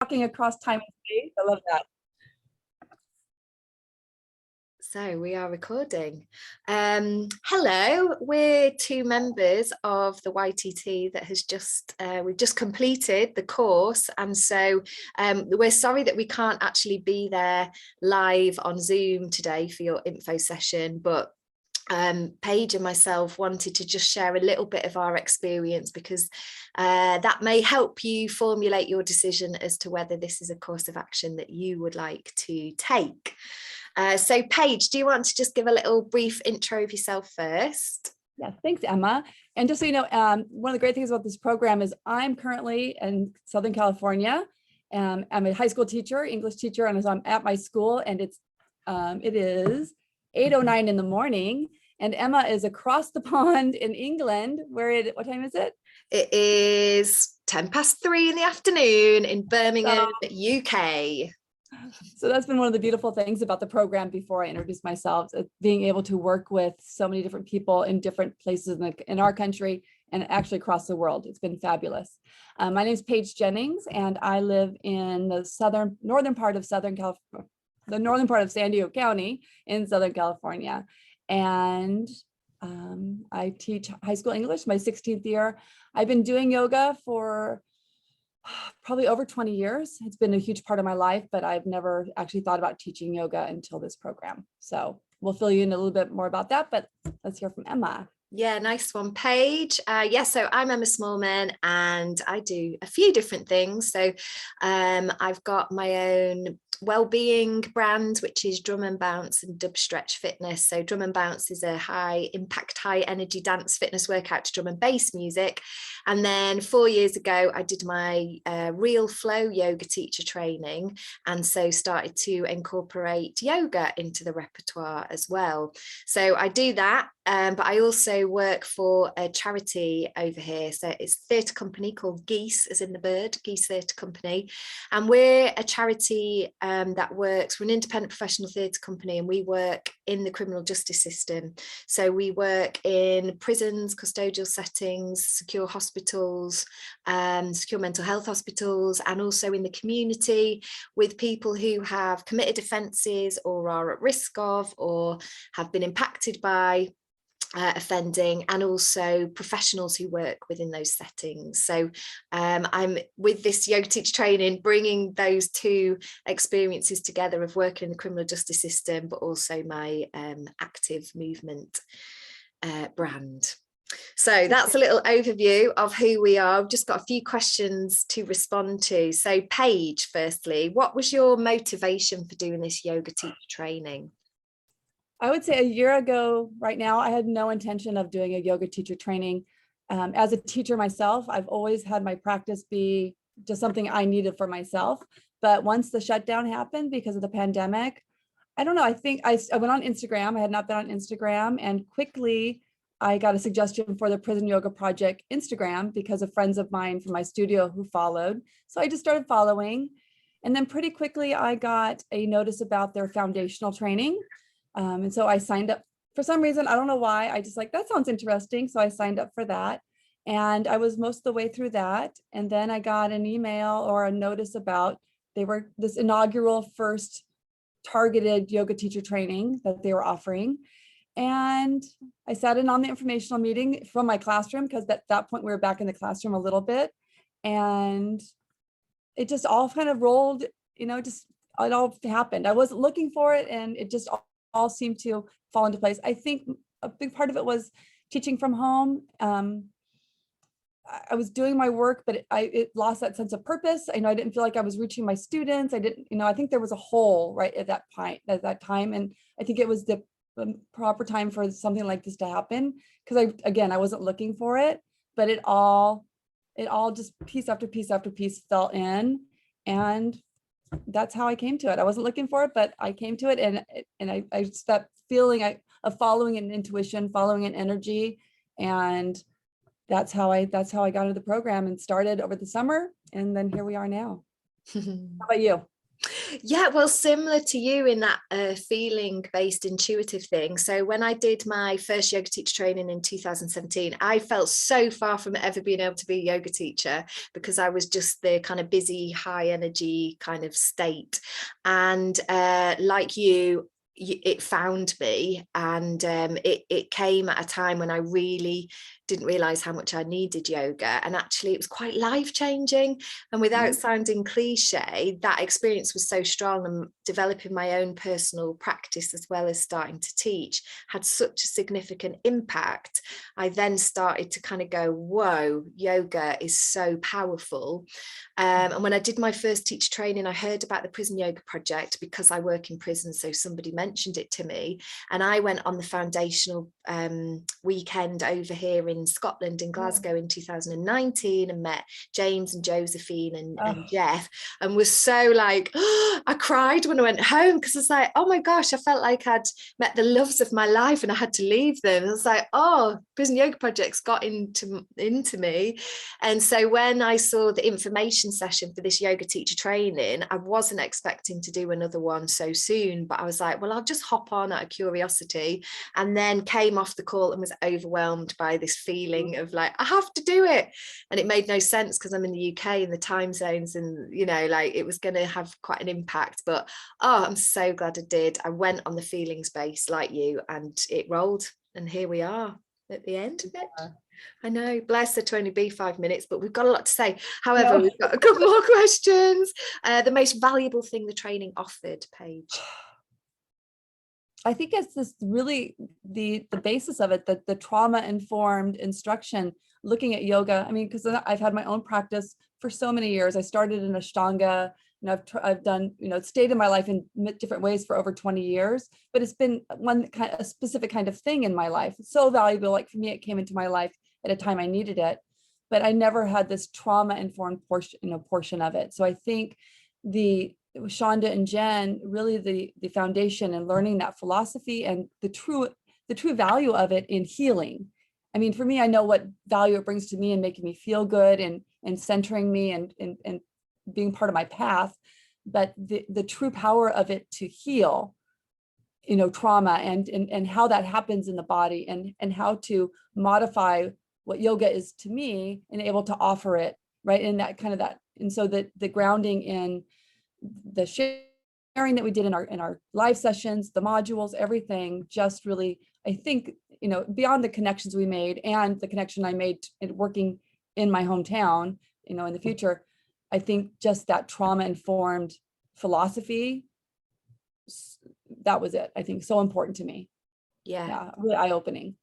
Walking across time and space. I love that. So we are recording. Hello, we're two members of the YTT that has we've just completed the course, and so we're sorry that we can't actually be there live on Zoom today for your info session, but Paige and myself wanted to just share a little bit of our experience, because that may help you formulate your decision as to whether this is a course of action that you would like to take. So Paige, do you want to just give a little brief intro of yourself first? Yeah, thanks, Emma. And just so you know, one of the great things about this program is I'm currently in Southern California. I'm a high school teacher, English teacher, and so I'm at my school, and it is 8:09 in the morning, and Emma is across the pond in England. What time is it? It is 3:10 in the afternoon in Birmingham, UK. So that's been one of the beautiful things about the program before I introduce myself, being able to work with so many different people in different places in our country and actually across the world. It's been fabulous. My name is Paige Jennings, and I live in the northern part of Southern California, the northern part of San Diego County in Southern California. And I teach high school English, my 16th year. I've been doing yoga for probably over 20 years. It's been a huge part of my life, but I've never actually thought about teaching yoga until this program. So we'll fill you in a little bit more about that, but let's hear from Emma. Yeah, nice one, Paige. So I'm Emma Smallman, and I do a few different things. So I've got my own well-being brand, which is Drum and Bounce and Dub Stretch Fitness. So Drum and Bounce is a high impact, high energy dance fitness workout to drum and bass music. And then 4 years ago, I did my Real Flow yoga teacher training, and so started to incorporate yoga into the repertoire as well. So I do that. But I also work for a charity over here. So it's a theatre company called Geese, as in the bird, Geese Theatre Company. And we're a charity that works, we're an independent professional theatre company, and we work in the criminal justice system. So we work in prisons, custodial settings, secure hospitals, secure mental health hospitals, and also in the community with people who have committed offences or are at risk of or have been impacted by offending, and also professionals who work within those settings. So I'm with this yoga teacher training, bringing those two experiences together of working in the criminal justice system, but also my active movement brand. So that's a little overview of who we are. I've just got a few questions to respond to. So Paige, firstly, what was your motivation for doing this yoga teacher training? I would say a year ago right now, I had no intention of doing a yoga teacher training. As a teacher myself, I've always had my practice be just something I needed for myself. But once the shutdown happened because of the pandemic, I don't know, I think I went on Instagram. I had not been on Instagram, and quickly I got a suggestion for the Prison Yoga Project Instagram because of friends of mine from my studio who followed. So I just started following. And then pretty quickly I got a notice about their foundational training. And so I signed up for some reason. I don't know why. I just like, that sounds interesting. So I signed up for that. And I was most of the way through that. And then I got an email or a notice about they were this inaugural first targeted yoga teacher training that they were offering. And I sat in on the informational meeting from my classroom, because at that point we were back in the classroom a little bit. And it just all kind of rolled, it all happened. I wasn't looking for it, and it just all seemed to fall into place. I think a big part of it was teaching from home. I was doing my work, but it lost that sense of purpose. I didn't feel like I was reaching my students. I think there was a hole right at that time. And I think it was the proper time for something like this to happen, because I wasn't looking for it, but it all just piece after piece after piece fell in, and that's how I came to it. I wasn't looking for it, but I came to it, and I just that feeling of following an intuition, following an energy, and that's how I got into the program and started over the summer, and then here we are now. How about you? Yeah, well, similar to you in that feeling-based intuitive thing. So when I did my first yoga teacher training in 2017, I felt so far from ever being able to be a yoga teacher because I was just the kind of busy, high energy kind of state. And like you, it found me, and it came at a time when I really didn't realize how much I needed yoga, and actually it was quite life-changing. And without sounding cliche, that experience was so strong, and developing my own personal practice as well as starting to teach had such a significant impact. I then started to kind of go, whoa, yoga is so powerful. And when I did my first teacher training, I heard about the Prison Yoga Project because I work in prison, so somebody mentioned it to me, and I went on the foundational weekend over here in Scotland, in Glasgow, in 2019, and met James and Josephine and Jeff, and was so like, oh, I cried when I went home, because it's like, oh my gosh, I felt like I'd met the loves of my life and I had to leave them. I was like, oh, Prison Yoga Project's got into me. And so when I saw the information session for this yoga teacher training, I wasn't expecting to do another one so soon, but I was like, well, I'll just hop on out of curiosity, and then came off the call and was overwhelmed by this feeling of like, I have to do it. And it made no sense because I'm in the UK and the time zones, and you know, like it was going to have quite an impact. But oh, I'm so glad I did. I went on the feelings base like you, and it rolled, and here we are at the end of it. I know, bless it to only be 5 minutes, but we've got a lot to say. However, we've got a couple more questions. The most valuable thing the training offered, Paige? I think it's this really the basis of it, that the trauma-informed instruction, looking at yoga. I mean, because I've had my own practice for so many years. I started in Ashtanga, and I've done, you know, stayed in my life in different ways for over 20 years, but it's been a specific kind of thing in my life. It's so valuable. Like for me, it came into my life at a time I needed it, but I never had this trauma-informed portion of it. So I think Shonda and Jen, really the foundation and learning that philosophy and the true value of it in healing. I mean, for me, I know what value it brings to me and making me feel good and centering me and being part of my path, but the true power of it to heal, you know, trauma and how that happens in the body, and how to modify what yoga is to me and able to offer it, right? And that kind of that, and so that the grounding in the sharing that we did in our live sessions, the modules, everything just really, I think, you know, beyond the connections we made and the connection I made in working in my hometown, you know, in the future, I think just that trauma-informed philosophy, that was it. I think so important to me. Yeah, really eye-opening.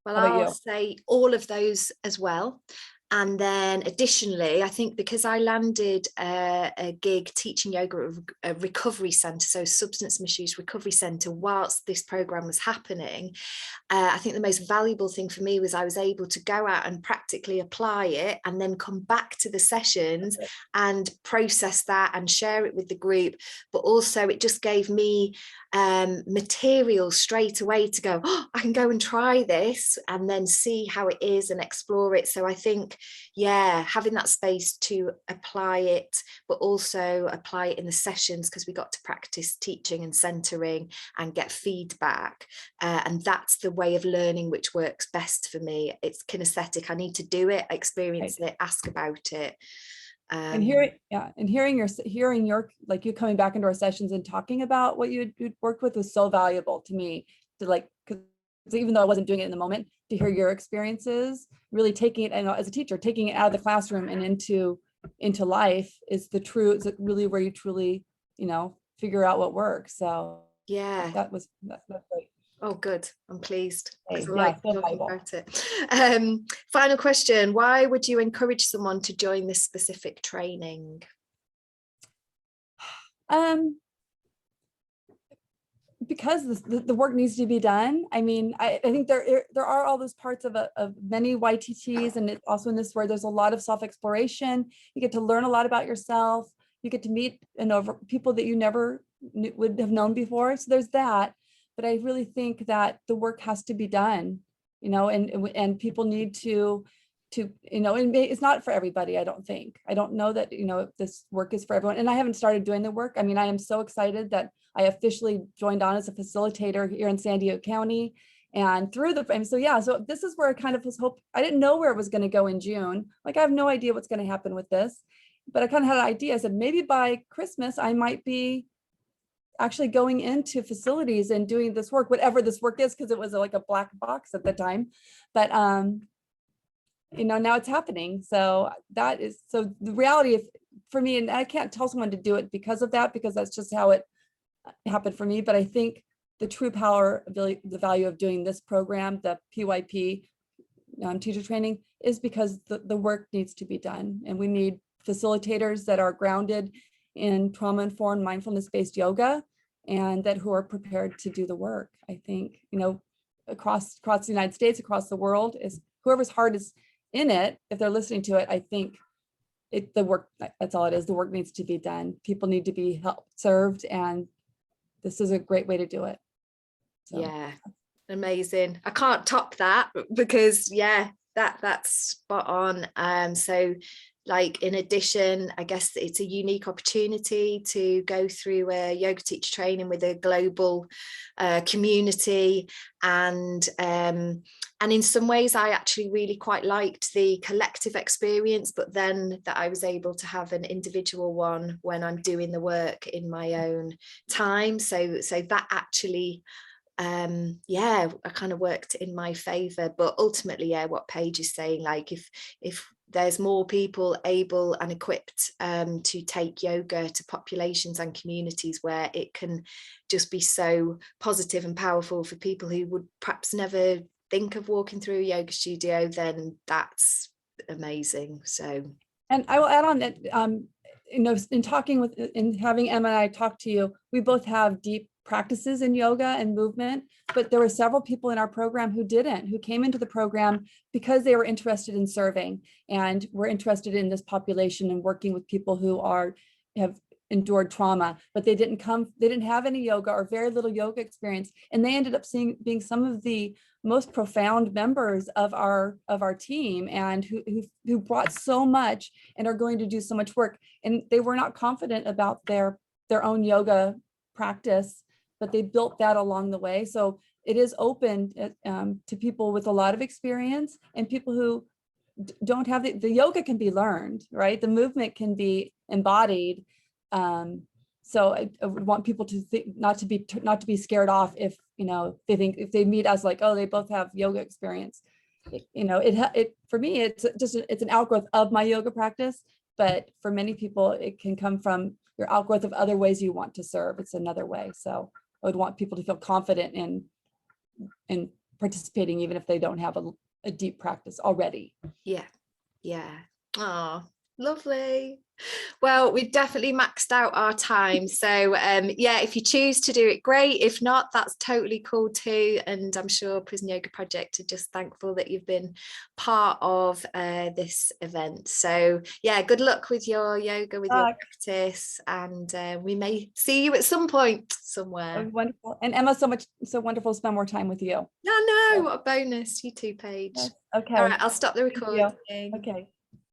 Well, How about I'll you? say all of those as well. And then additionally, I think because I landed a gig teaching yoga at a recovery centre, so substance misuse recovery centre, whilst this programme was happening, I think the most valuable thing for me was I was able to go out and practically apply it, and then come back to the sessions and process that and share it with the group. But also it just gave me material straight away to go, oh, I can go and try this and then see how it is and explore it. So I think, yeah, having that space to apply it, but also apply it in the sessions, because we got to practice teaching and centering and get feedback, and that's the way of learning which works best for me. It's kinesthetic. I need to do it, experience it, ask about it. And hearing your like you coming back into our sessions and talking about what you'd worked with was so valuable to me, to like, because even though I wasn't doing it in the moment, to hear your experiences, really taking it, and as a teacher, taking it out of the classroom and into life is really where you truly, you know, figure out what works. So Yeah, that's great. oh, good. I'm pleased because I Yeah, like so talking valuable. about it. Final question. Why would you encourage someone to join this specific training? Because the work needs to be done. I mean, I think there are all those parts of many YTTs, and it's also in this where there's a lot of self-exploration. You get to learn a lot about yourself. You get to meet people that you never would have known before. So there's that. But I really think that the work has to be done, you know, and people need to and it's not for everybody, I don't think. I don't know that, if this work is for everyone. And I haven't started doing the work. I mean, I am so excited that I officially joined on as a facilitator here in San Diego County. And so this is where I kind of was I didn't know where it was going to go in June. Like, I have no idea what's going to happen with this, but I kind of had an idea. I said, maybe by Christmas, I might be actually going into facilities and doing this work, whatever this work is, because it was like a black box at the time. But now it's happening. So the reality for me, and I can't tell someone to do it because of that, because that's just how it happened for me. But I think the true power, the value of doing this program, the PYP teacher training, is because the work needs to be done. And we need facilitators that are grounded in trauma-informed, mindfulness-based yoga, and who are prepared to do the work. I think, across the United States, across the world, is whoever's heart is in it, if they're listening to it, I think the work, that's all it is. The work needs to be done. People need to be served, and this is a great way to do it. So. Yeah, amazing. I can't top that, because that's spot on. So like, in addition, I guess it's a unique opportunity to go through a yoga teacher training with a global community, and in some ways I actually really quite liked the collective experience, but then that I was able to have an individual one when I'm doing the work in my own time. So that actually I kind of worked in my favor. But ultimately, what Paige is saying, like, if there's more people able and equipped to take yoga to populations and communities where it can just be so positive and powerful for people who would perhaps never think of walking through a yoga studio, then that's amazing. So, and I will add on that, in having Emma and I talk to you, we both have deep practices in yoga and movement, but there were several people in our program who came into the program because they were interested in serving and were interested in this population and working with people who have endured trauma, but they didn't have any yoga or very little yoga experience. And they ended up being some of the most profound members of our team, and who brought so much and are going to do so much work. And they were not confident about their own yoga practice, but they built that along the way. So it is open to people with a lot of experience, and people who don't have the yoga can be learned, right? The movement can be embodied. So I would want people to think, not to be scared off if if they meet us like, oh, they both have yoga experience. For me, it's an outgrowth of my yoga practice, but for many people it can come from your outgrowth of other ways you want to serve. It's another way. So I would want people to feel confident in participating, even if they don't have a deep practice already. Yeah. Oh, lovely. Well, we've definitely maxed out our time. So if you choose to do it, great. If not, that's totally cool too. And I'm sure Prison Yoga Project are just thankful that you've been part of this event. So good luck with your yoga, with your practice, and we may see you at some point somewhere. Wonderful. And Emma, so wonderful to spend more time with you. No, what a bonus. You too, Paige. Yes. Okay. All right, I'll stop the recording. Okay.